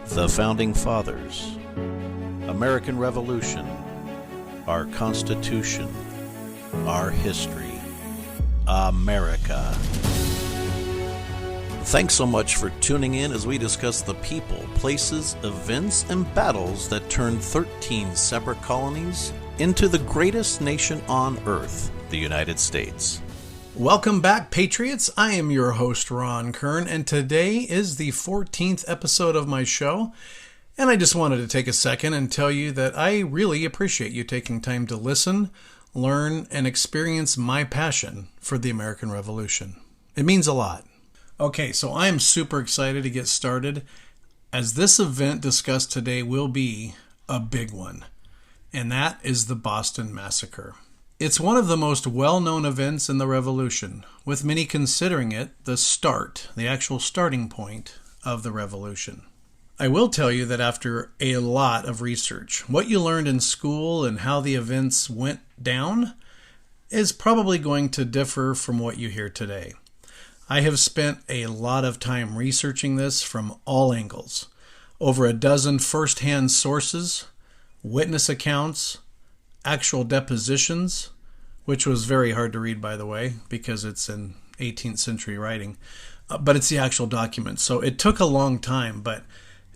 The Founding Fathers, American Revolution, our Constitution, our history, America. Thanks so much for tuning in as we discuss the people, places, events, and battles that turned 13 separate colonies into the greatest nation on earth, the United States. Welcome back, Patriots. I am your host, Ron Kern, and today is the 14th episode of my show. And I just wanted to take a second and tell you that I really appreciate you taking time to listen, learn, and experience my passion for the American Revolution. It means a lot. Okay, so I am super excited to get started, as this event discussed today will be a big one, and that is the Boston Massacre. It's one of the most well-known events in the Revolution, with many considering it the actual starting point of the Revolution. I will tell you that after a lot of research, what you learned in school and how the events went down is probably going to differ from what you hear today. I have spent a lot of time researching this from all angles. Over a dozen first-hand sources, witness accounts, actual depositions, which was very hard to read, by the way, because it's in 18th century writing, but it's the actual document. So it took a long time, but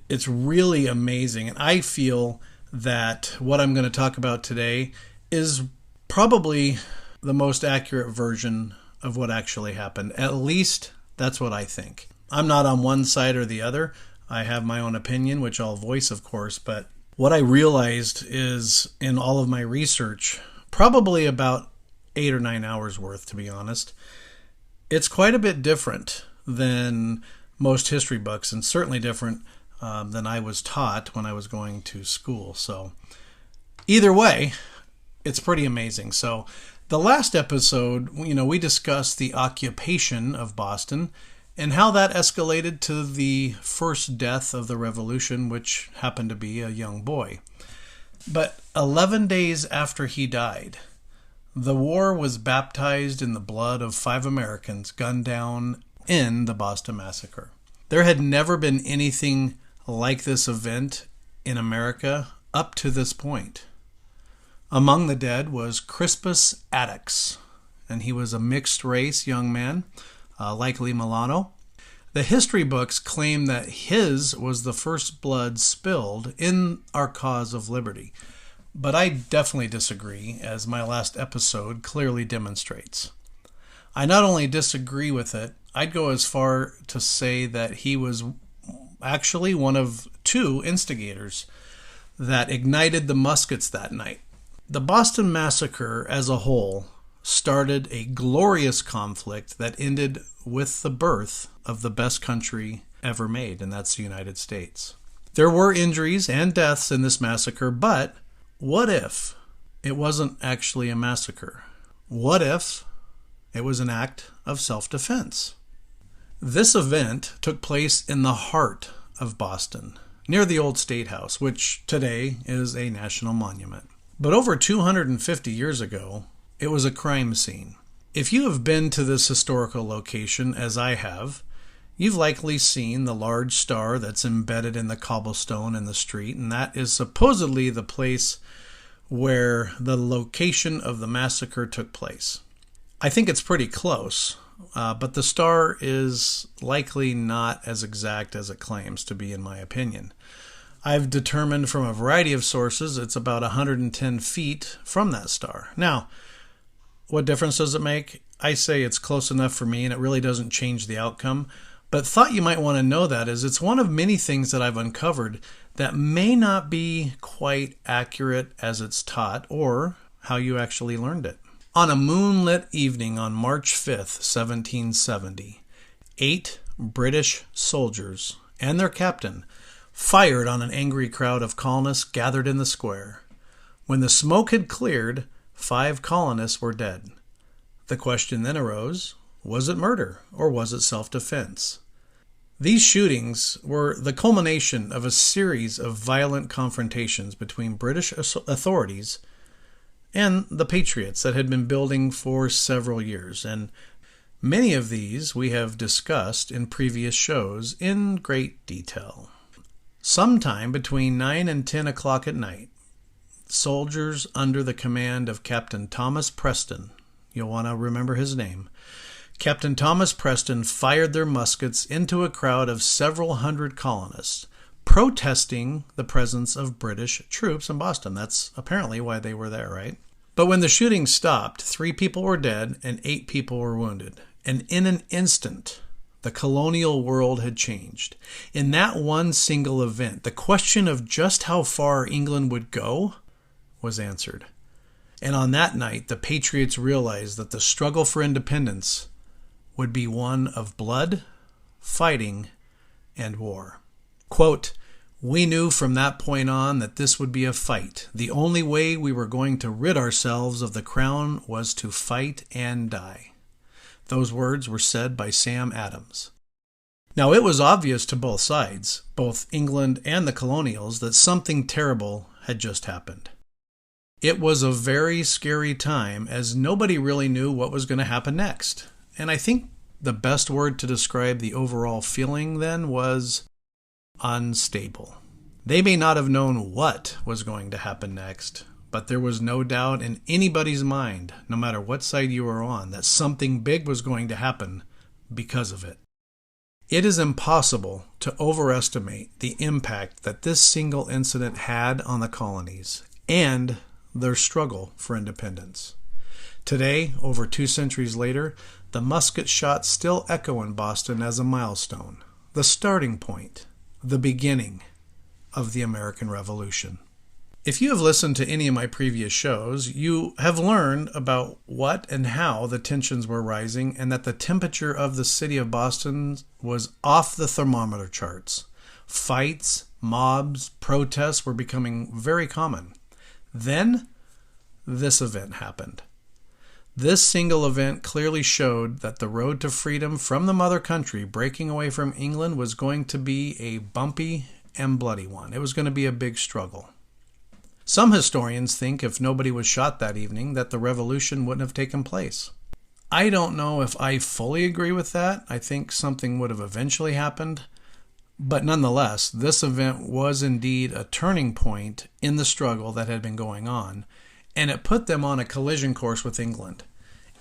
it's really amazing. And I feel that what I'm going to talk about today is probably the most accurate version of what actually happened. At least that's what I think. I'm not on one side or the other. I have my own opinion, which I'll voice, of course, but what I realized is in all of my research, probably about 8 or 9 hours worth, to be honest, it's quite a bit different than most history books, and certainly different than I was taught when I was going to school. So either way, it's pretty amazing. So the last episode, we discussed the occupation of Boston and how that escalated to the first death of the Revolution, which happened to be a young boy. But 11 days after he died, the war was baptized in the blood of 5 Americans gunned down in the Boston Massacre. There had never been anything like this event in America up to this point. Among the dead was Crispus Attucks, and he was a mixed-race young man, likely mulatto. The history books claim that his was the first blood spilled in our cause of liberty, but I definitely disagree, as my last episode clearly demonstrates. I not only disagree with it, I'd go as far to say that he was actually one of 2 instigators that ignited the muskets that night. The Boston Massacre as a whole started a glorious conflict that ended with the birth of the best country ever made, and that's the United States. There were injuries and deaths in this massacre, but what if it wasn't actually a massacre? What if it was an act of self-defense? This event took place in the heart of Boston, near the old State House, which today is a national monument. But over 250 years ago, it was a crime scene. If you have been to this historical location, as I have, you've likely seen the large star that's embedded in the cobblestone in the street, and that is supposedly the place where the location of the massacre took place. I think it's pretty close, but the star is likely not as exact as it claims to be, in my opinion. I've determined from a variety of sources it's about 110 feet from that star. Now, what difference does it make? I say it's close enough for me, and it really doesn't change the outcome. But thought you might want to know that is it's one of many things that I've uncovered that may not be quite accurate as it's taught or how you actually learned it. On a moonlit evening on March 5th, 1770, 8 British soldiers and their captain fired on an angry crowd of colonists gathered in the square. When the smoke had cleared, 5 colonists were dead. The question then arose, was it murder or was it self-defense? These shootings were the culmination of a series of violent confrontations between British authorities and the Patriots that had been building for several years. And Many of these we have discussed in previous shows in great detail. Sometime between 9 and 10 o'clock at night, soldiers under the command of Captain Thomas Preston, you'll want to remember his name, Captain Thomas Preston fired their muskets into a crowd of several hundred colonists, protesting the presence of British troops in Boston. That's apparently why they were there, right? But when the shooting stopped, 3 people were dead and 8 people were wounded. And in an instant, the colonial world had changed. In that one single event, the question of just how far England would go was answered. And on that night, the Patriots realized that the struggle for independence would be one of blood, fighting, and war. Quote, "We knew from that point on that this would be a fight. The only way we were going to rid ourselves of the crown was to fight and die." Those words were said by Sam Adams. Now, it was obvious to both sides, both England and the colonials, that something terrible had just happened. It was a very scary time, as nobody really knew what was going to happen next. And I think the best word to describe the overall feeling then was unstable. They may not have known what was going to happen next, but there was no doubt in anybody's mind, no matter what side you were on, that something big was going to happen because of it. It is impossible to overestimate the impact that this single incident had on the colonies and their struggle for independence. Today, over 2 centuries later, the musket shots still echo in Boston as a milestone, the starting point, the beginning of the American Revolution. If you have listened to any of my previous shows, you have learned about what and how the tensions were rising and that the temperature of the city of Boston was off the thermometer charts. Fights, mobs, protests were becoming very common. Then, this event happened. This single event clearly showed that the road to freedom from the mother country, breaking away from England, was going to be a bumpy and bloody one. It was going to be a big struggle. Some historians think if nobody was shot that evening, that the revolution wouldn't have taken place. I don't know if I fully agree with that. I think something would have eventually happened. But nonetheless, this event was indeed a turning point in the struggle that had been going on, and it put them on a collision course with England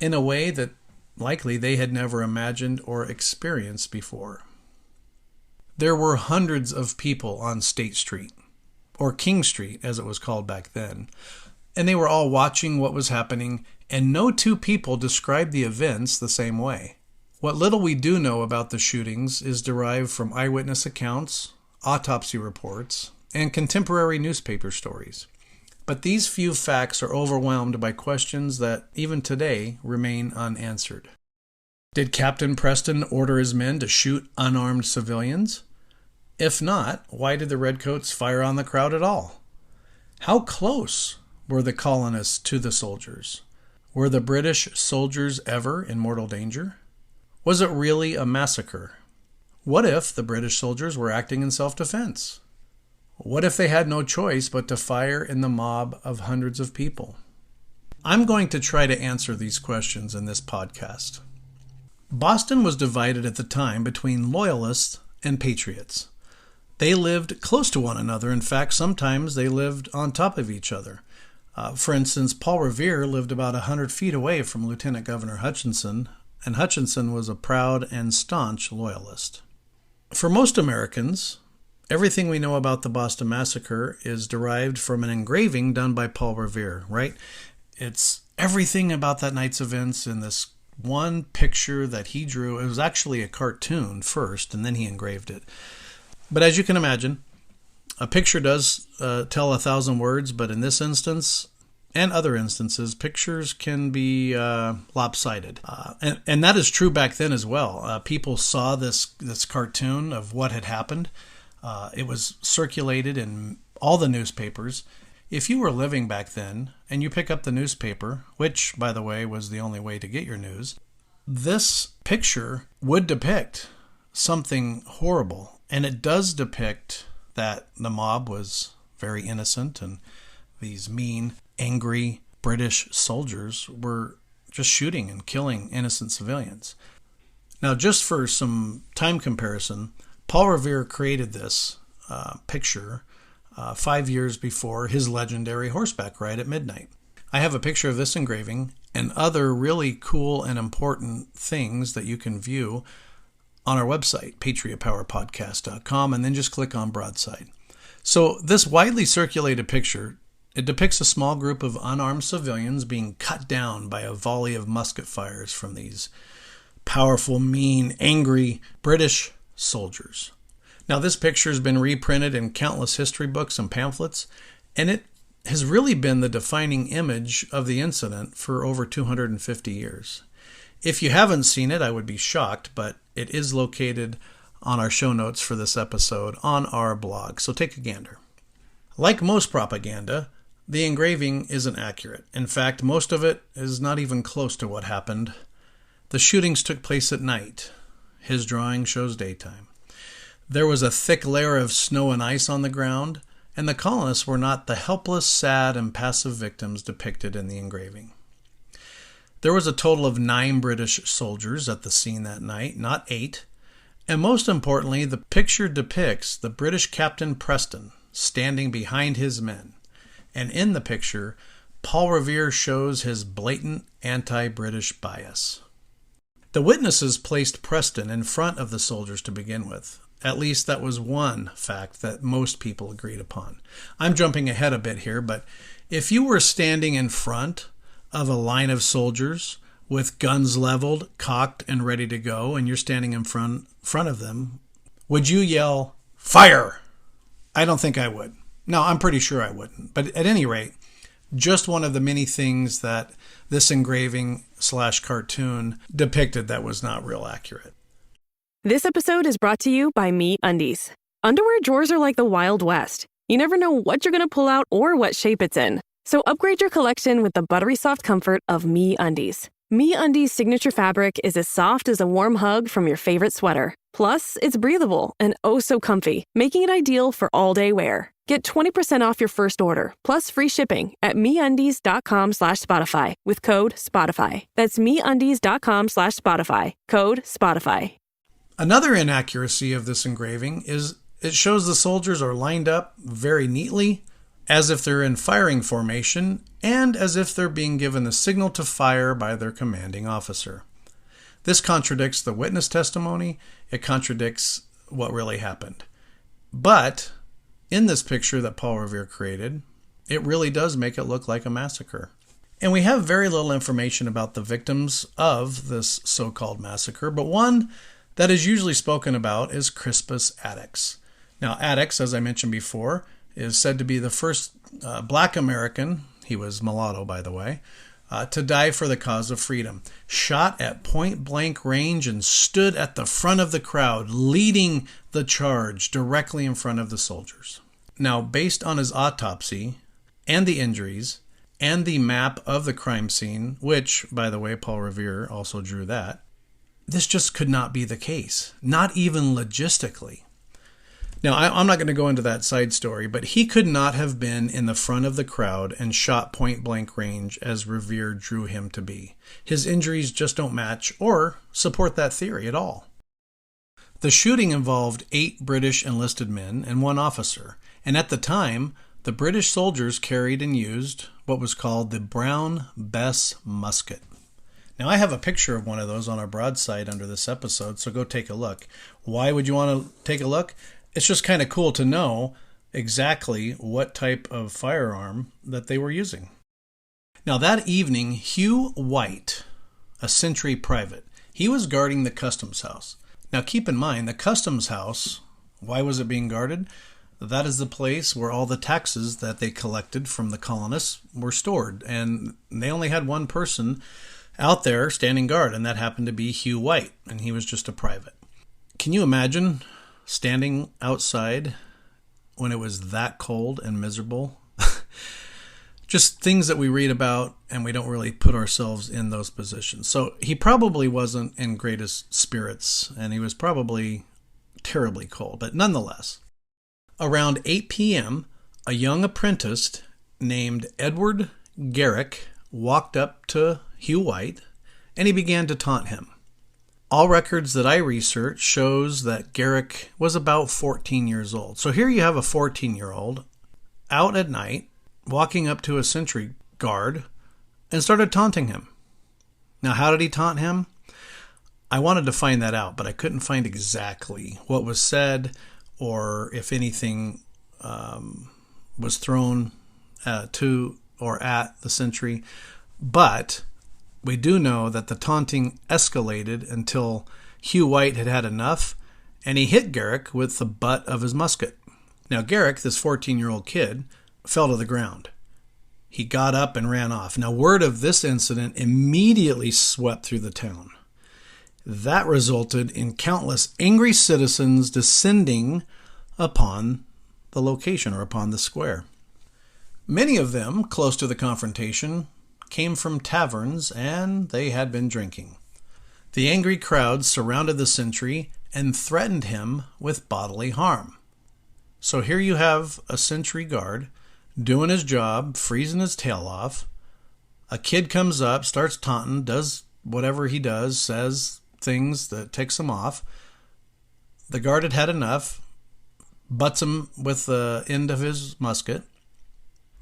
in a way that likely they had never imagined or experienced before. There were hundreds of people on State Street, or King Street as it was called back then, and they were all watching what was happening, and no 2 people described the events the same way. What little we do know about the shootings is derived from eyewitness accounts, autopsy reports, and contemporary newspaper stories. But these few facts are overwhelmed by questions that, even today, remain unanswered. Did Captain Preston order his men to shoot unarmed civilians? If not, why did the Redcoats fire on the crowd at all? How close were the colonists to the soldiers? Were the British soldiers ever in mortal danger? Was it really a massacre? What if the British soldiers were acting in self-defense? What if they had no choice but to fire in the mob of hundreds of people? I'm going to try to answer these questions in this podcast. Boston was divided at the time between Loyalists and Patriots. They lived close to one another. In fact, sometimes they lived on top of each other. For instance, Paul Revere lived about 100 feet away from Lieutenant Governor Hutchinson, and Hutchinson was a proud and staunch Loyalist. For most Americans, everything we know about the Boston Massacre is derived from an engraving done by Paul Revere, right? It's everything about that night's events in this one picture that he drew. It was actually a cartoon first, and then he engraved it. But as you can imagine, a picture does tell 1,000 words, but in this instance, and other instances, pictures can be lopsided. And that is true back then as well. People saw this cartoon of what had happened. It was circulated in all the newspapers. If you were living back then and you pick up the newspaper, which, by the way, was the only way to get your news, this picture would depict something horrible. And it does depict that the mob was very innocent and these mean, angry British soldiers were just shooting and killing innocent civilians. Now, just for some time comparison, Paul Revere created this picture 5 years before his legendary horseback ride at midnight. I have a picture of this engraving and other really cool and important things that you can view on our website, patriotpowerpodcast.com, and then just click on Broadside. So this widely circulated picture, it depicts a small group of unarmed civilians being cut down by a volley of musket fires from these powerful, mean, angry British soldiers. Now, this picture has been reprinted in countless history books and pamphlets, and it has really been the defining image of the incident for over 250 years. If you haven't seen it, I would be shocked, but it is located on our show notes for this episode on our blog, so take a gander. Like most propaganda, the engraving isn't accurate. In fact, most of it is not even close to what happened. The shootings took place at night. His drawing shows daytime. There was a thick layer of snow and ice on the ground, and the colonists were not the helpless, sad, and passive victims depicted in the engraving. There was a total of 9 British soldiers at the scene that night, not 8. And most importantly, the picture depicts the British Captain Preston standing behind his men. And in the picture, Paul Revere shows his blatant anti-British bias. The witnesses placed Preston in front of the soldiers to begin with. At least that was one fact that most people agreed upon. I'm jumping ahead a bit here, but if you were standing in front of a line of soldiers with guns leveled, cocked, and ready to go, and you're standing in front of them, would you yell, "Fire"? I don't think I would. No, I'm pretty sure I wouldn't. But at any rate, just one of the many things that this engraving/cartoon depicted that was not real accurate. This episode is brought to you by MeUndies. Underwear drawers are like the Wild West. You never know what you're going to pull out or what shape it's in. So upgrade your collection with the buttery soft comfort of MeUndies. MeUndies' signature fabric is as soft as a warm hug from your favorite sweater. Plus, it's breathable and oh so comfy, making it ideal for all-day wear. Get 20% off your first order, plus free shipping at MeUndies.com/Spotify with code SPOTIFY. That's MeUndies.com/Spotify, code SPOTIFY. Another inaccuracy of this engraving is it shows the soldiers are lined up very neatly, as if they're in firing formation, and as if they're being given the signal to fire by their commanding officer. This contradicts the witness testimony. It contradicts what really happened. But in this picture that Paul Revere created, it really does make it look like a massacre. And we have very little information about the victims of this so-called massacre, but one that is usually spoken about is Crispus Attucks. Now, Attucks, as I mentioned before, is said to be the first black American, he was mulatto by the way, to die for the cause of freedom. Shot at point-blank range and stood at the front of the crowd, leading the charge directly in front of the soldiers. Now, based on his autopsy and the injuries and the map of the crime scene, which, by the way, Paul Revere also drew that, this just could not be the case, not even logistically. Now, I'm not going to go into that side story, but he could not have been in the front of the crowd and shot point-blank range as Revere drew him to be. His injuries just don't match or support that theory at all. The shooting involved 8 British enlisted men and 1 officer, and at the time, the British soldiers carried and used what was called the Brown Bess musket. Now, I have a picture of one of those on our broadside under this episode, so go take a look. Why would you want to take a look? It's just kind of cool to know exactly what type of firearm that they were using. Now, that evening, Hugh White, a sentry private, he was guarding the customs house. Now, keep in mind, the customs house, why was it being guarded? That is the place where all the taxes that they collected from the colonists were stored. And they only had one person out there standing guard, and that happened to be Hugh White, and he was just a private. Can you imagine standing outside when it was that cold and miserable? Just things that we read about, and we don't really put ourselves in those positions. So he probably wasn't in greatest spirits, and he was probably terribly cold. But nonetheless, around 8 p.m., a young apprentice named Edward Garrick walked up to Hugh White, and he began to taunt him. All records that I researched shows that Garrick was about 14 years old. So here you have a 14-year-old out at night, walking up to a sentry guard and started taunting him. Now, how did he taunt him? I wanted to find that out, but I couldn't find exactly what was said or if anything was thrown to or at the sentry. But we do know that the taunting escalated until Hugh White had had enough, and he hit Garrick with the butt of his musket. Now, Garrick, this 14-year-old kid, fell to the ground. He got up and ran off. Now, word of this incident immediately swept through the town. That resulted in countless angry citizens descending upon the location or upon the square. Many of them, close to the confrontation, came from taverns, and they had been drinking. The angry crowd surrounded the sentry and threatened him with bodily harm. So here you have a sentry guard doing his job, freezing his tail off. A kid comes up, starts taunting, does whatever he does, says things that ticks him off. The guard had had enough, butts him with the end of his musket,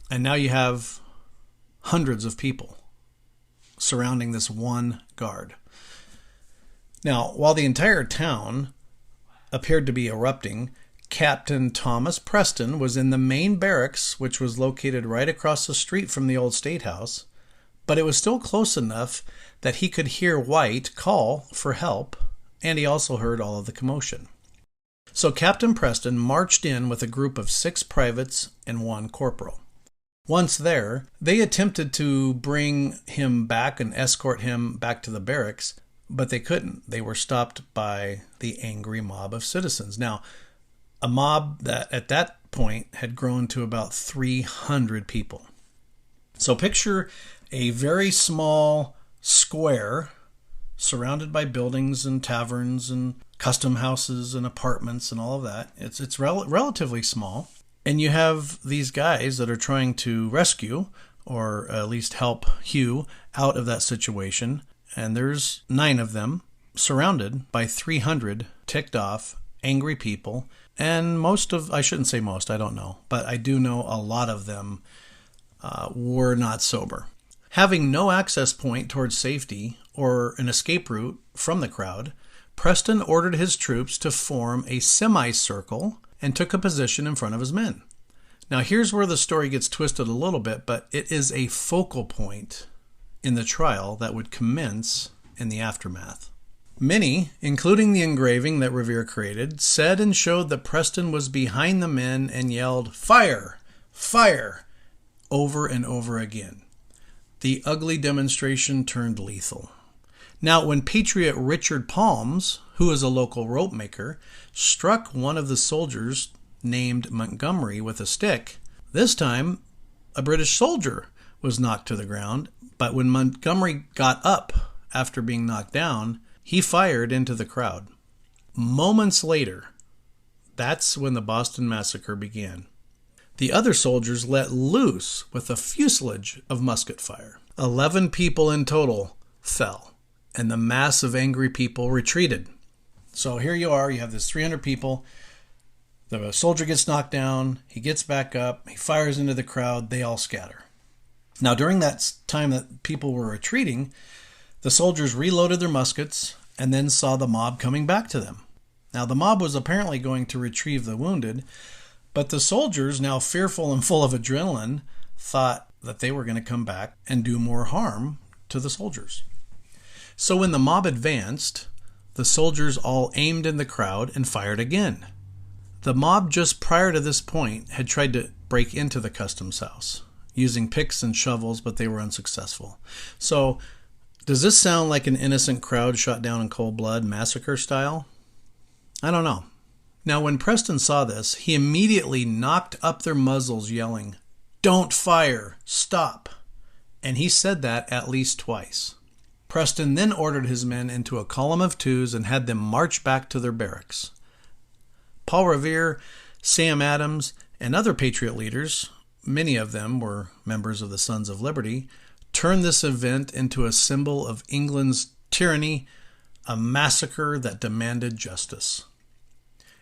and now you have hundreds of people surrounding this one guard. Now, while the entire town appeared to be erupting, Captain Thomas Preston was in the main barracks, which was located right across the street from the old State House, but it was still close enough that he could hear White call for help, and he also heard all of the commotion. So Captain Preston marched in with a group of 6 privates and 1 corporal. Once there, they attempted to bring him back and escort him back to the barracks, but they couldn't. They were stopped by the angry mob of citizens. Now, a mob that at that point had grown to about 300 people. So picture a very small square surrounded by buildings and taverns and custom houses and apartments and all of that. It's relatively small. And you have these guys that are trying to rescue or at least help Hugh out of that situation. And there's 9 of them surrounded by 300 ticked off, angry people. And I shouldn't say most, I don't know. But I do know a lot of them were not sober. Having no access point towards safety or an escape route from the crowd, Preston ordered his troops to form a semicircle and took a position in front of his men. Now here's where the story gets twisted a little bit, but it is a focal point in the trial that would commence in the aftermath. Many, including the engraving that Revere created, said and showed that Preston was behind the men and yelled, "Fire! Fire!" over and over again. The ugly demonstration turned lethal. Now, when Patriot Richard Palms, who is a local rope maker, struck one of the soldiers named Montgomery with a stick, this time a British soldier was knocked to the ground, but when Montgomery got up after being knocked down, he fired into the crowd. Moments later, that's when the Boston Massacre began. The other soldiers let loose with a fusilage of musket fire. 11 people in total fell, and the mass of angry people retreated. So here you are, you have this 300 people. The soldier gets knocked down, he gets back up, he fires into the crowd, they all scatter. Now during that time that people were retreating, the soldiers reloaded their muskets and then saw the mob coming back to them. Now the mob was apparently going to retrieve the wounded, but the soldiers, now fearful and full of adrenaline, thought that they were going to come back and do more harm to the soldiers. So when the mob advanced, the soldiers all aimed in the crowd and fired again. The mob just prior to this point had tried to break into the customs house using picks and shovels, but they were unsuccessful. So does this sound like an innocent crowd shot down in cold blood, massacre style? I don't know. Now, when Preston saw this, he immediately knocked up their muzzles, yelling, "Don't fire! Stop!" And he said that at least twice. Preston then ordered his men into a column of 2s and had them march back to their barracks. Paul Revere, Sam Adams, and other Patriot leaders, many of them were members of the Sons of Liberty, turn this event into a symbol of England's tyranny, a massacre that demanded justice.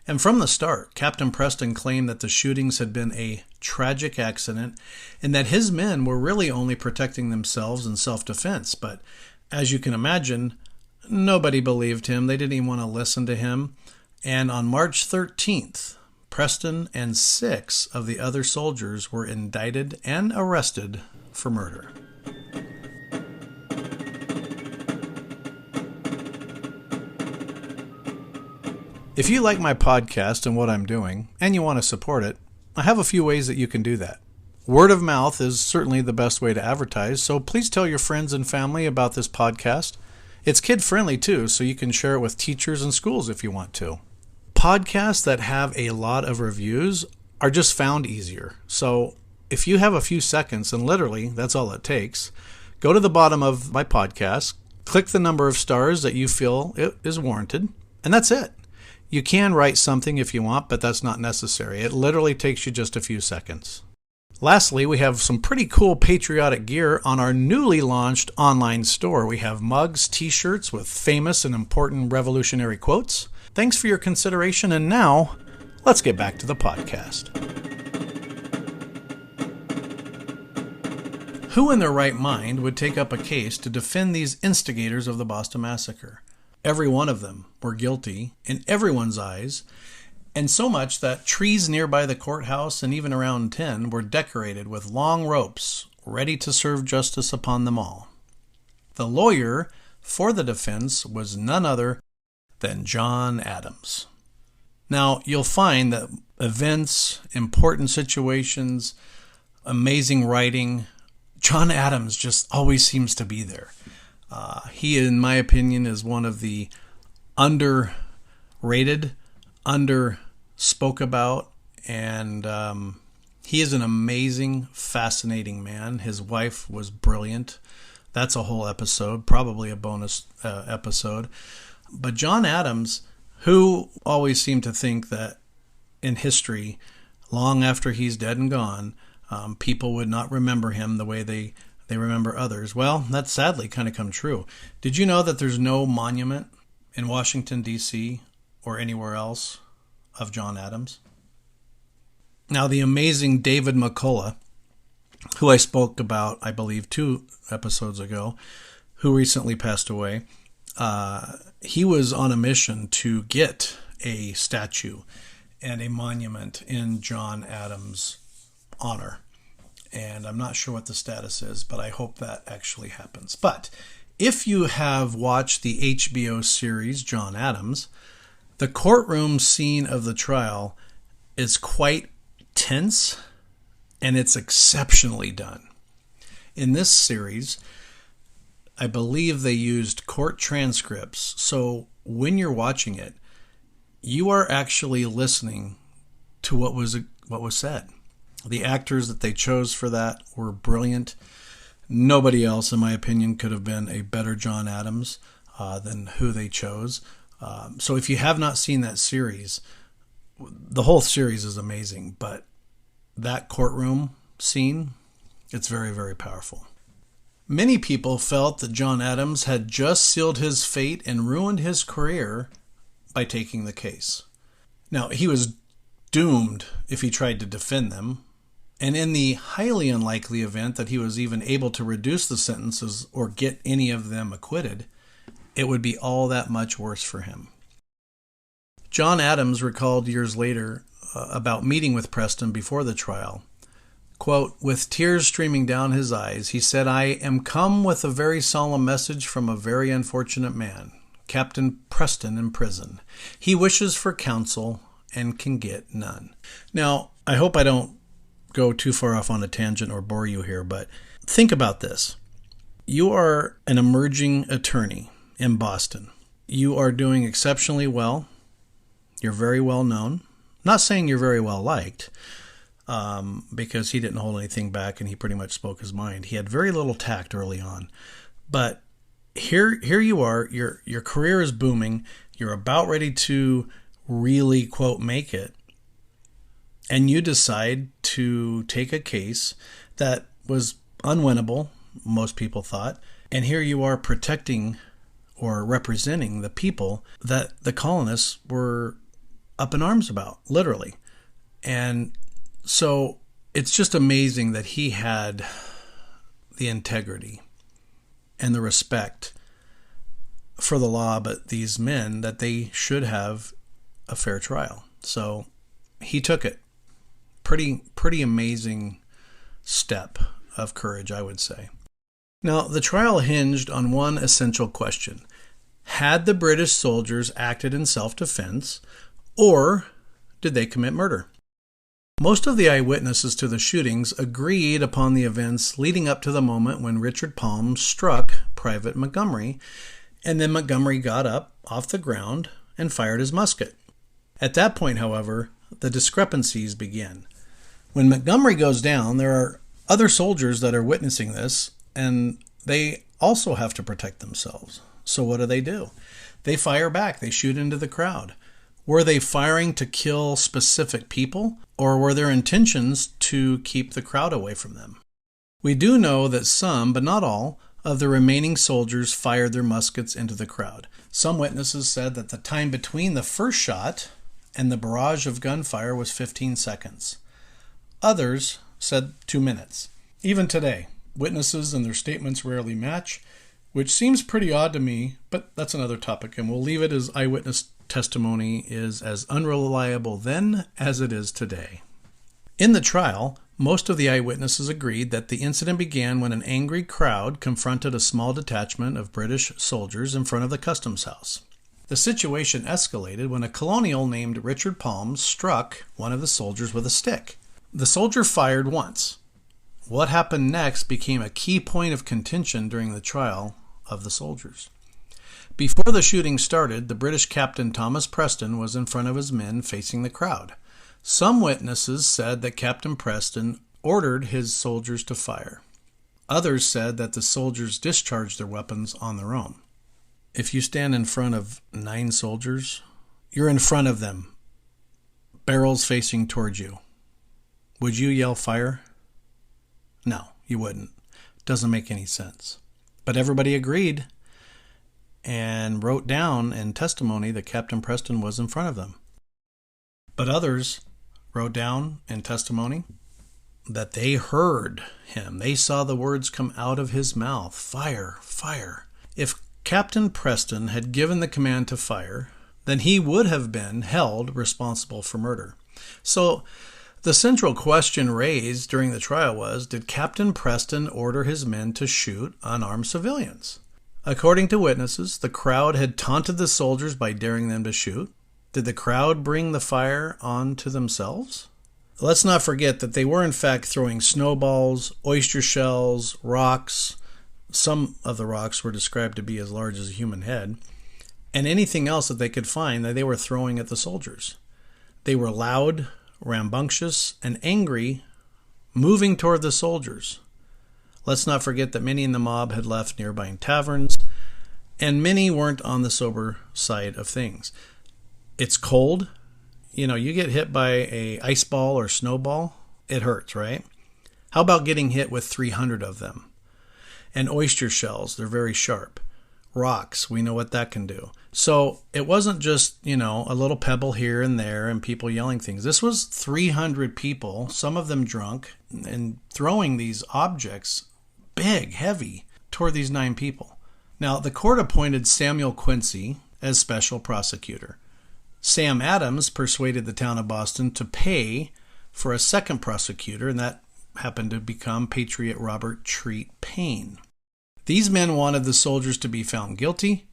And from the start, Captain Preston claimed that the shootings had been a tragic accident and that his men were really only protecting themselves in self-defense. But as you can imagine, nobody believed him. They didn't even want to listen to him. And on March 13th, Preston and 6 of the other soldiers were indicted and arrested for murder. If you like my podcast and what I'm doing, and you want to support it, I have a few ways that you can do that. Word of mouth is certainly the best way to advertise, so please tell your friends and family about this podcast. It's kid-friendly too, so you can share it with teachers and schools if you want to. Podcasts that have a lot of reviews are just found easier. So if you have a few seconds, and literally that's all it takes, go to the bottom of my podcast, click the number of stars that you feel it is warranted, and that's it. You can write something if you want, but that's not necessary. It literally takes you just a few seconds. Lastly, we have some pretty cool patriotic gear on our newly launched online store. We have mugs, t-shirts with famous and important revolutionary quotes. Thanks for your consideration, and now, let's get back to the podcast. Who in their right mind would take up a case to defend these instigators of the Boston Massacre? Every one of them were guilty in everyone's eyes, and so much that trees nearby the courthouse and even around 10 were decorated with long ropes ready to serve justice upon them all. The lawyer for the defense was none other than John Adams. Now, you'll find that events, important situations, amazing writing, John Adams just always seems to be there. He, in my opinion, is one of the underrated, spoke about, and he is an amazing, fascinating man. His wife was brilliant. That's a whole episode, probably a bonus episode. But John Adams, who always seemed to think that in history, long after he's dead and gone, people would not remember him the way they remember others. Well, that's sadly kind of come true. Did you know that there's no monument in Washington, D.C. or anywhere else of John Adams? Now, the amazing David McCullough, who I spoke about, I believe, 2 episodes ago, who recently passed away, he was on a mission to get a statue and a monument in John Adams' honor. And I'm not sure what the status is, but I hope that actually happens. But if you have watched the HBO series John Adams, the courtroom scene of the trial is quite tense, and it's exceptionally done. In this series, I believe they used court transcripts, so when you're watching it, you are actually listening to what was said. The actors that they chose for that were brilliant. Nobody else, in my opinion, could have been a better John Adams than who they chose. So if you have not seen that series, the whole series is amazing, but that courtroom scene, it's very, very powerful. Many people felt that John Adams had just sealed his fate and ruined his career by taking the case. Now, he was doomed if he tried to defend them, and in the highly unlikely event that he was even able to reduce the sentences or get any of them acquitted, it would be all that much worse for him. John Adams recalled years later about meeting with Preston before the trial. Quote, "With tears streaming down his eyes, he said, 'I am come with a very solemn message from a very unfortunate man, Captain Preston in prison. He wishes for counsel and can get none.'" Now, I hope I don't go too far off on a tangent or bore you here, but think about this. You are an emerging attorney in Boston. You are doing exceptionally well. You're very well known. Not saying you're very well liked, because he didn't hold anything back and he pretty much spoke his mind. He had very little tact early on. But here you are, your career is booming, you're about ready to really, quote, make it, and you decide to take a case that was unwinnable, most people thought. And here you are protecting or representing the people that the colonists were up in arms about, literally. And so it's just amazing that he had the integrity and the respect for the law, but these men, that they should have a fair trial. So he took it. Pretty amazing step of courage, I would say. Now, the trial hinged on one essential question. Had the British soldiers acted in self-defense, or did they commit murder? Most of the eyewitnesses to the shootings agreed upon the events leading up to the moment when Richard Palm struck Private Montgomery, and then Montgomery got up off the ground and fired his musket. At that point, however, the discrepancies begin. When Montgomery goes down, there are other soldiers that are witnessing this, and they also have to protect themselves. So what do? They fire back. They shoot into the crowd. Were they firing to kill specific people, or were their intentions to keep the crowd away from them? We do know that some, but not all, of the remaining soldiers fired their muskets into the crowd. Some witnesses said that the time between the first shot and the barrage of gunfire was 15 seconds. Others said 2 minutes. Even today, witnesses and their statements rarely match, which seems pretty odd to me, but that's another topic, and we'll leave it as eyewitness testimony is as unreliable then as it is today. In the trial, most of the eyewitnesses agreed that the incident began when an angry crowd confronted a small detachment of British soldiers in front of the customs house. The situation escalated when a colonial named Richard Palm struck one of the soldiers with a stick. The soldier fired once. What happened next became a key point of contention during the trial of the soldiers. Before the shooting started, the British Captain Thomas Preston was in front of his men facing the crowd. Some witnesses said that Captain Preston ordered his soldiers to fire. Others said that the soldiers discharged their weapons on their own. If you stand in front of 9 soldiers, you're in front of them, barrels facing towards you. Would you yell fire? No, you wouldn't. Doesn't make any sense. But everybody agreed and wrote down in testimony that Captain Preston was in front of them. But others wrote down in testimony that they heard him. They saw the words come out of his mouth, fire, fire. If Captain Preston had given the command to fire, then he would have been held responsible for murder. So the central question raised during the trial was, did Captain Preston order his men to shoot unarmed civilians? According to witnesses, the crowd had taunted the soldiers by daring them to shoot. Did the crowd bring the fire onto themselves? Let's not forget that they were in fact throwing snowballs, oyster shells, rocks. Some of the rocks were described to be as large as a human head, and anything else that they could find that they were throwing at the soldiers. They were loud, rambunctious, and angry, moving toward the soldiers. Let's not forget that many in the mob had left nearby taverns, and many weren't on the sober side of things. It's cold. You get hit by a ice ball or snowball, it hurts, right? How about getting hit with 300 of them? And oyster shells, they're very sharp. Rocks, we know what that can do. So it wasn't just, a little pebble here and there and people yelling things. This was 300 people, some of them drunk, and throwing these objects, big, heavy, toward these 9 people. Now, the court appointed Samuel Quincy as special prosecutor. Sam Adams persuaded the town of Boston to pay for a second prosecutor, and that happened to become Patriot Robert Treat Payne. These men wanted the soldiers to be found guilty,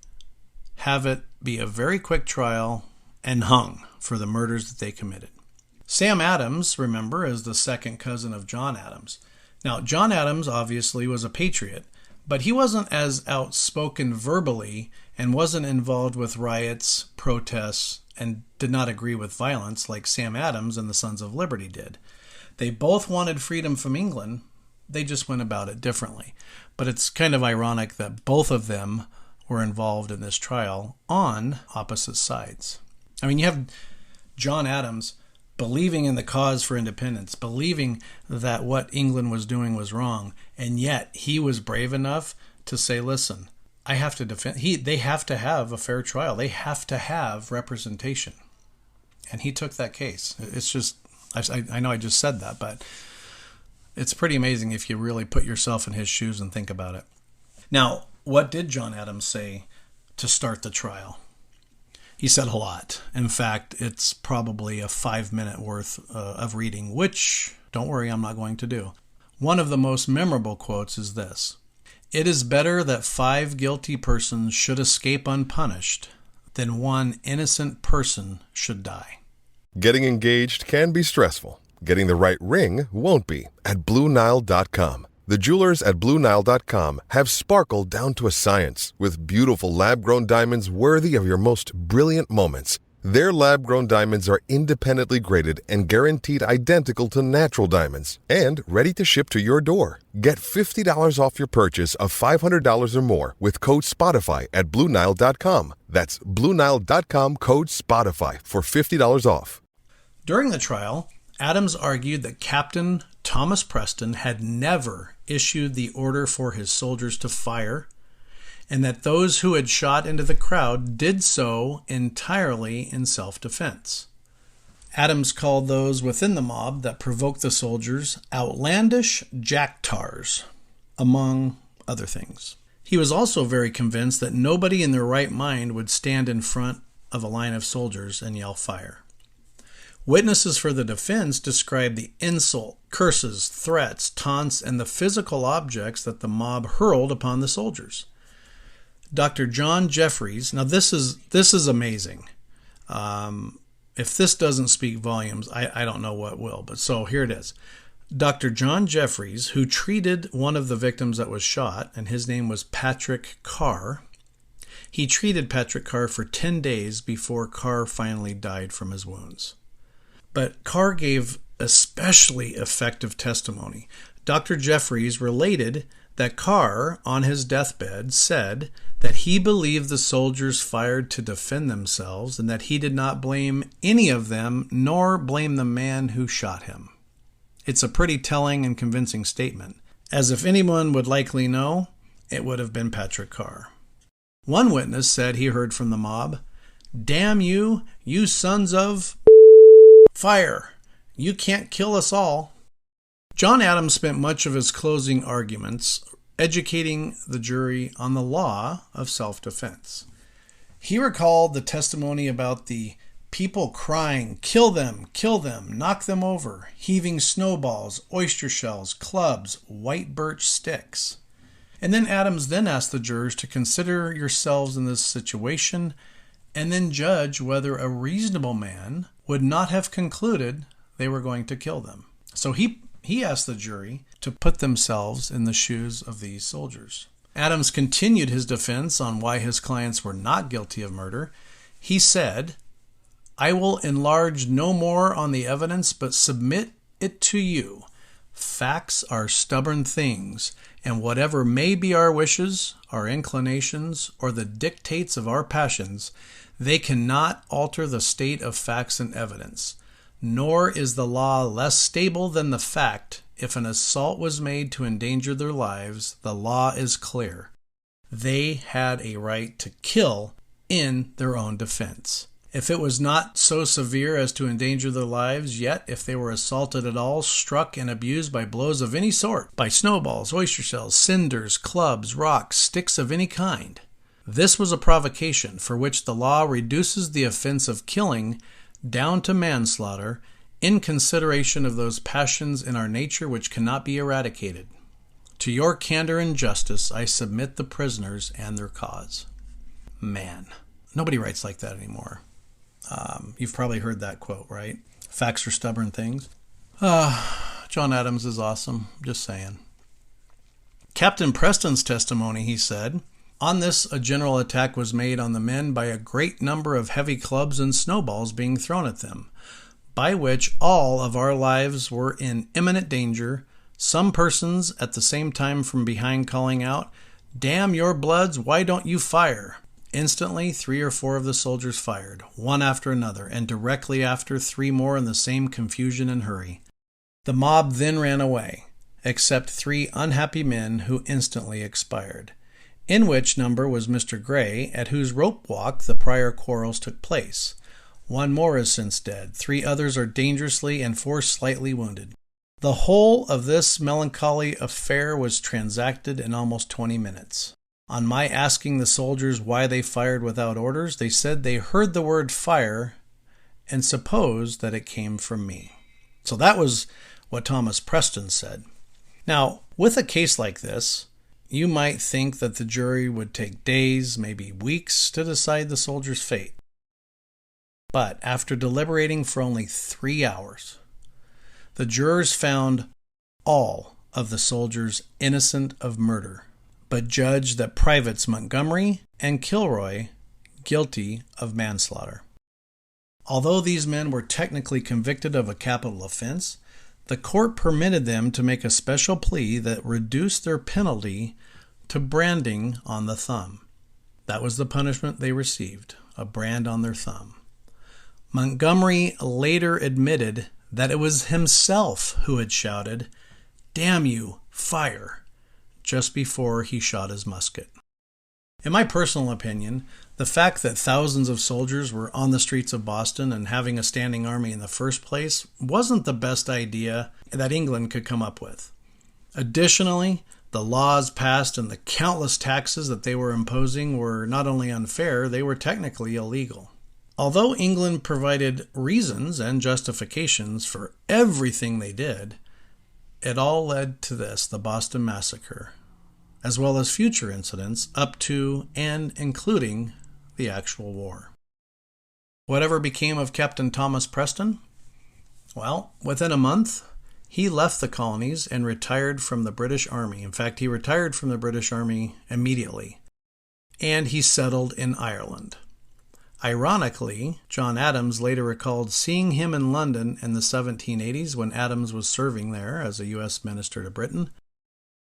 have it be a very quick trial, and hung for the murders that they committed. Sam Adams, remember, is the second cousin of John Adams. Now, John Adams obviously was a patriot, but he wasn't as outspoken verbally and wasn't involved with riots, protests, and did not agree with violence like Sam Adams and the Sons of Liberty did. They both wanted freedom from England. They just went about it differently. But it's kind of ironic that both of them were involved in this trial on opposite sides. You have John Adams believing in the cause for independence, believing that what England was doing was wrong. And yet he was brave enough to say, listen, I have to defend. They have to have a fair trial. They have to have representation. And he took that case. It's just, I know I just said that, but it's pretty amazing if you really put yourself in his shoes and think about it. Now, what did John Adams say to start the trial? He said a lot. In fact, it's probably a 5-minute worth of reading, which, don't worry, I'm not going to do. One of the most memorable quotes is this: "It is better that 5 guilty persons should escape unpunished than 1 innocent person should die." Getting engaged can be stressful. Getting the right ring won't be at BlueNile.com. The jewelers at BlueNile.com have sparkle down to a science with beautiful lab-grown diamonds worthy of your most brilliant moments. Their lab-grown diamonds are independently graded and guaranteed identical to natural diamonds and ready to ship to your door. Get $50 off your purchase of $500 or more with code SPOTIFY at BlueNile.com. That's BlueNile.com, code SPOTIFY for $50 off. During the trial, Adams argued that Captain Thomas Preston had never issued the order for his soldiers to fire, and that those who had shot into the crowd did so entirely in self-defense. Adams called those within the mob that provoked the soldiers outlandish jacktars, among other things. He was also very convinced that nobody in their right mind would stand in front of a line of soldiers and yell fire. Witnesses for the defense described the insult, curses, threats, taunts, and the physical objects that the mob hurled upon the soldiers. Dr. John Jeffries, now this is amazing. If this doesn't speak volumes, I don't know what will, but so here it is. Dr. John Jeffries, who treated one of the victims that was shot, and his name was Patrick Carr, he treated Patrick Carr for 10 days before Carr finally died from his wounds. But Carr gave especially effective testimony. Dr. Jeffries related that Carr, on his deathbed, said that he believed the soldiers fired to defend themselves and that he did not blame any of them nor blame the man who shot him. It's a pretty telling and convincing statement. As if anyone would likely know, it would have been Patrick Carr. One witness said he heard from the mob, "Damn you, you sons of fire. You can't kill us all." John Adams spent much of his closing arguments educating the jury on the law of self-defense. He recalled the testimony about the people crying, kill them, knock them over," heaving snowballs, oyster shells, clubs, white birch sticks. And then Adams asked the jurors to consider yourselves in this situation and then judge whether a reasonable man would not have concluded they were going to kill them. So he asked the jury to put themselves in the shoes of these soldiers. Adams continued his defense on why his clients were not guilty of murder. He said, "I will enlarge no more on the evidence, but submit it to you. Facts are stubborn things, and whatever may be our wishes, our inclinations, or the dictates of our passions, they cannot alter the state of facts and evidence. Nor is the law less stable than the fact. If an assault was made to endanger their lives, the law is clear. They had a right to kill in their own defense. If it was not so severe as to endanger their lives, yet if they were assaulted at all, struck and abused by blows of any sort, by snowballs, oyster shells, cinders, clubs, rocks, sticks of any kind, this was a provocation for which the law reduces the offense of killing down to manslaughter in consideration of those passions in our nature which cannot be eradicated. To your candor and justice I submit the prisoners and their cause." Man, nobody writes like that anymore. You've probably heard that quote, right? Facts are stubborn things. John Adams is awesome, just saying. Captain Preston's testimony, he said, "On this, a general attack was made on the men by a great number of heavy clubs and snowballs being thrown at them, by which all of our lives were in imminent danger, some persons at the same time from behind calling out, 'Damn your bloods, why don't you fire?' Instantly, 3 or 4 of the soldiers fired, one after another, and directly after, 3 more in the same confusion and hurry. The mob then ran away, except 3 unhappy men who instantly expired, in which number was Mr. Gray, at whose rope walk the prior quarrels took place. 1 more is since dead, 3 others are dangerously and 4 slightly wounded. The whole of this melancholy affair was transacted in almost 20 minutes. On my asking the soldiers why they fired without orders, they said they heard the word fire and supposed that it came from me. So that was what Thomas Preston said. Now, with a case like this, you might think that the jury would take days, maybe weeks, to decide the soldier's fate. But after deliberating for only 3 hours, the jurors found all of the soldiers innocent of murder, but judged that Privates Montgomery and Kilroy guilty of manslaughter. Although these men were technically convicted of a capital offense, the court permitted them to make a special plea that reduced their penalty to branding on the thumb. That was the punishment they received, a brand on their thumb. Montgomery later admitted that it was himself who had shouted, "Damn you, fire," just before he shot his musket. In my personal opinion, the fact that thousands of soldiers were on the streets of Boston and having a standing army in the first place wasn't the best idea that England could come up with. Additionally, the laws passed and the countless taxes that they were imposing were not only unfair, they were technically illegal. Although England provided reasons and justifications for everything they did, it all led to this, the Boston Massacre, as well as future incidents up to and including the actual war. Whatever became of Captain Thomas Preston? Well, within a month, he left the colonies and retired from the British Army. In fact, he retired from the British Army immediately, and he settled in Ireland. Ironically, John Adams later recalled seeing him in London in the 1780s when Adams was serving there as a U.S. minister to Britain.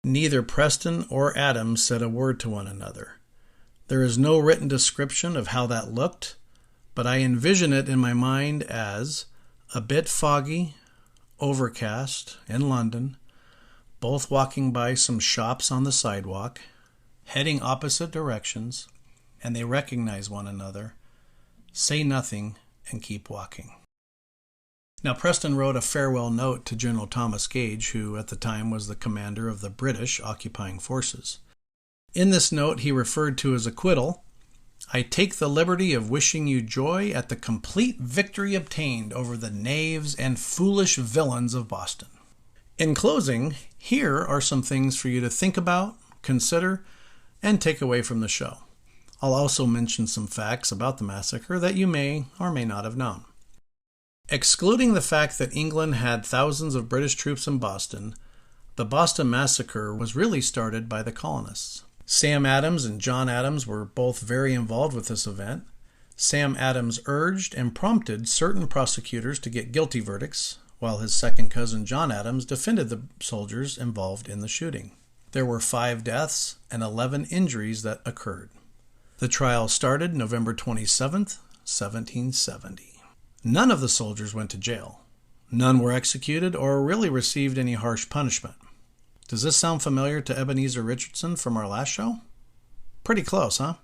Neither Preston or Adams said a word to one another. There is no written description of how that looked, but I envision it in my mind as a bit foggy, overcast, in London, both walking by some shops on the sidewalk, heading opposite directions, and they recognize one another, say nothing, and keep walking. Now, Preston wrote a farewell note to General Thomas Gage, who at the time was the commander of the British occupying forces. In this note, he referred to his acquittal, "I take the liberty of wishing you joy at the complete victory obtained over the knaves and foolish villains of Boston." In closing, here are some things for you to think about, consider, and take away from the show. I'll also mention some facts about the massacre that you may or may not have known. Excluding the fact that England had thousands of British troops in Boston, the Boston Massacre was really started by the colonists. Sam Adams and John Adams were both very involved with this event. Sam Adams urged and prompted certain prosecutors to get guilty verdicts, while his second cousin John Adams defended the soldiers involved in the shooting. There were 5 deaths and 11 injuries that occurred. The trial started November 27th, 1770. None of the soldiers went to jail. None were executed or really received any harsh punishment. Does this sound familiar to Ebenezer Richardson from our last show? Pretty close, huh?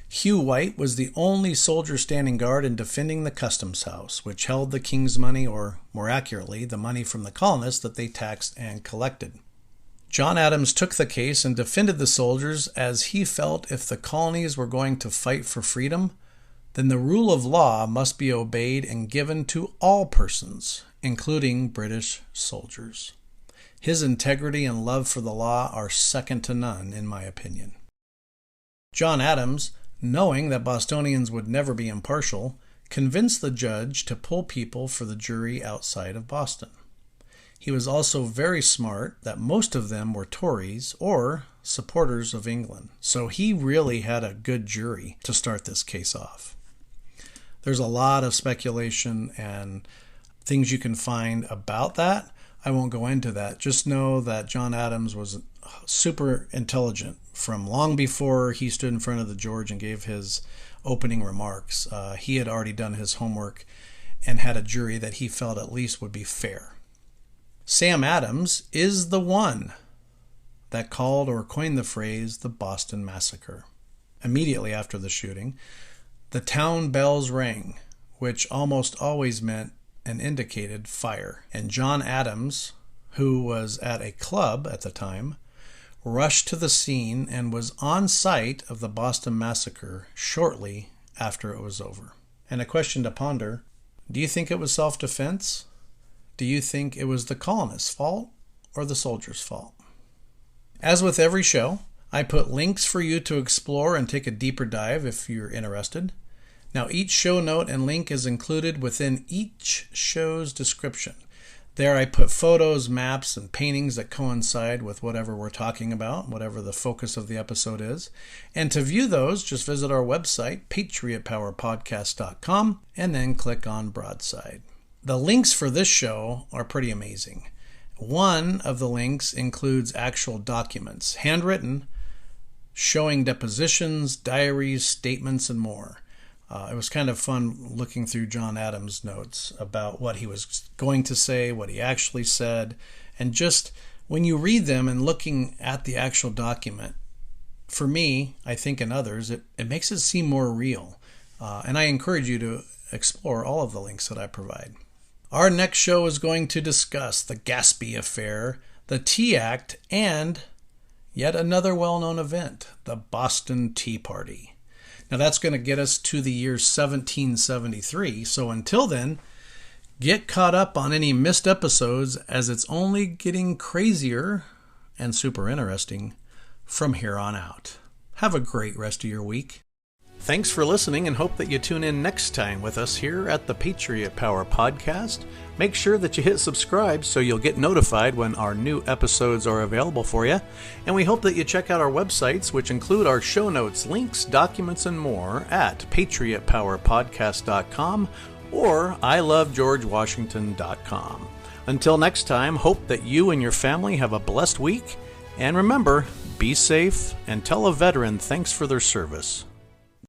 Hugh White was the only soldier standing guard and defending the customs house, which held the king's money, or more accurately, the money from the colonists that they taxed and collected. John Adams took the case and defended the soldiers as he felt if the colonies were going to fight for freedom, then the rule of law must be obeyed and given to all persons, including British soldiers. His integrity and love for the law are second to none, in my opinion. John Adams, knowing that Bostonians would never be impartial, convinced the judge to pull people for the jury outside of Boston. He was also very smart that most of them were Tories or supporters of England, so he really had a good jury to start this case off. There's a lot of speculation and things you can find about that. I won't go into that. Just know that John Adams was super intelligent from long before he stood in front of the George and gave his opening remarks. He had already done his homework and had a jury that he felt at least would be fair. Sam Adams is the one that called or coined the phrase the Boston Massacre. Immediately after the shooting, the town bells rang, which almost always meant and indicated fire. And John Adams, who was at a club at the time, rushed to the scene and was on site of the Boston Massacre shortly after it was over. And a question to ponder: do you think it was self-defense? Do you think it was the colonists' fault or the soldiers' fault? As with every show, I put links for you to explore and take a deeper dive if you're interested. Now, each show note and link is included within each show's description. There I put photos, maps, and paintings that coincide with whatever we're talking about, whatever the focus of the episode is. And to view those, just visit our website, patriotpowerpodcast.com, and then click on Broadside. The links for this show are pretty amazing. One of the links includes actual documents, handwritten, showing depositions, diaries, statements, and more. It was kind of fun looking through John Adams' notes about what he was going to say, what he actually said, and just when you read them and looking at the actual document, for me, I think and others, it makes it seem more real. And I encourage you to explore all of the links that I provide. Our next show is going to discuss the Gaspee Affair, the Tea Act, and yet another well-known event, the Boston Tea Party. Now that's going to get us to the year 1773, so until then, get caught up on any missed episodes as it's only getting crazier and super interesting from here on out. Have a great rest of your week. Thanks for listening and hope that you tune in next time with us here at the Patriot Power Podcast. Make sure that you hit subscribe so you'll get notified when our new episodes are available for you. And we hope that you check out our websites, which include our show notes, links, documents, and more at patriotpowerpodcast.com or ilovegeorgewashington.com. Until next time, hope that you and your family have a blessed week. And remember, be safe and tell a veteran thanks for their service.